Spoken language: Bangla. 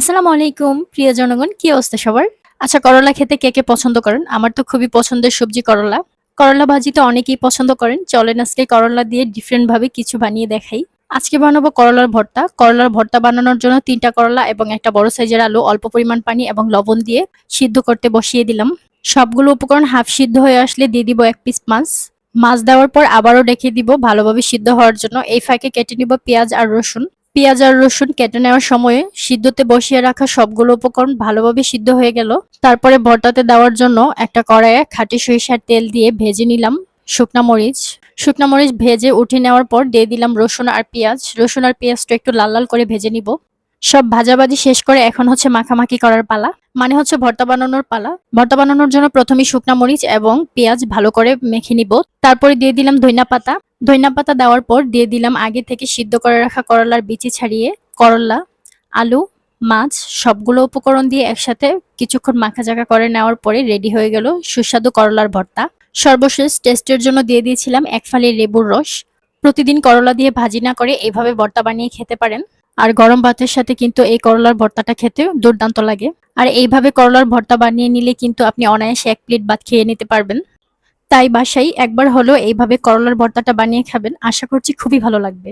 আসসালামু আলাইকুম প্রিয় জনগণ, কি অবস্থা সবার? আচ্ছা, করলা খেতে কে কে পছন্দ করেন? আমার তো খুবই পছন্দের সবজি করলা। করলা ভাজি তো অনেকেই পছন্দ করেন। চলেন আজকে করলা দিয়ে ডিফারেন্ট ভাবে কিছু বানিয়ে দেখাই। আজকে বানাবো করলার ভর্তা। করলার ভর্তা বানানোর জন্য ৩টা করলা এবং একটা বড় সাইজের আলু অল্প পরিমাণ পানি এবং লবণ দিয়ে সিদ্ধ করতে বসিয়ে দিলাম। সবগুলো উপকরণ হাফ সিদ্ধ হয়ে আসলে দিয়ে দিব ১ পিস মাছ। মাছ দেওয়ার পর আবারও ডেকে দিব ভালোভাবে সিদ্ধ হওয়ার জন্য। এই ফাঁকে কেটে নিব পেঁয়াজ আর রসুন। পেঁয়াজ আর রসুন কেটে নেওয়ার সময়ে সিদ্ধতে বসিয়ে রাখা সবগুলো উপকরণ ভালোভাবে সিদ্ধ হয়ে গেল। তারপরে ভর্তাতে দেওয়ার জন্য একটা কড়াইয়ে খাঁটি সরিষার তেল দিয়ে ভেজে নিলাম শুকনা মরিচ। শুকনা মরিচ ভেজে উঠে নেওয়ার পর দিয়ে দিলাম রসুন আর পেঁয়াজ। রসুন আর পেঁয়াজটা একটু লাল লাল করে ভেজে নিব। সব ভাজাভাজি শেষ করে এখন হচ্ছে মাখামাখি করার পালা, মানে হচ্ছে ভর্তা বানানোর পালা। ভর্তা বানানোর জন্য প্রথমে শুকনা মরিচ এবং পেঁয়াজ ভালো করে মেখে নিব। তারপরে দিয়ে দিলাম ধইনা পাতা। ধইনা পাতা দেওয়ার পর দিয়ে দিলাম আগে থেকে সিদ্ধ করে রাখা করলার বিচি ছাড়িয়ে করলা, আলু, মাছ সবগুলো উপকরণ দিয়ে একসাথে কিছুক্ষণ মাখাজাকা করে নেওয়ার পরে রেডি হয়ে গেল সুস্বাদু করলার ভর্তা। সর্বশেষ টেস্টের জন্য দিয়ে দিয়েছিলাম এক ফালি লেবুর রস। প্রতিদিন করলা দিয়ে ভাজি না করে এভাবে ভর্তা বানিয়ে খেতে পারেন। আর গরম ভাতের সাথে কিন্তু এই করলার ভর্তাটা খেতে দুর্দান্ত লাগে। আর এইভাবে করলার ভর্তা বানিয়ে নিলে কিন্তু আপনি অনায়াসে ১ প্লেট ভাত খেয়ে নিতে পারবেন। তাই বাসায় একবার হলেও এইভাবে করলার ভর্তাটা বানিয়ে খাবেন। আশা করছি খুবই ভালো লাগবে।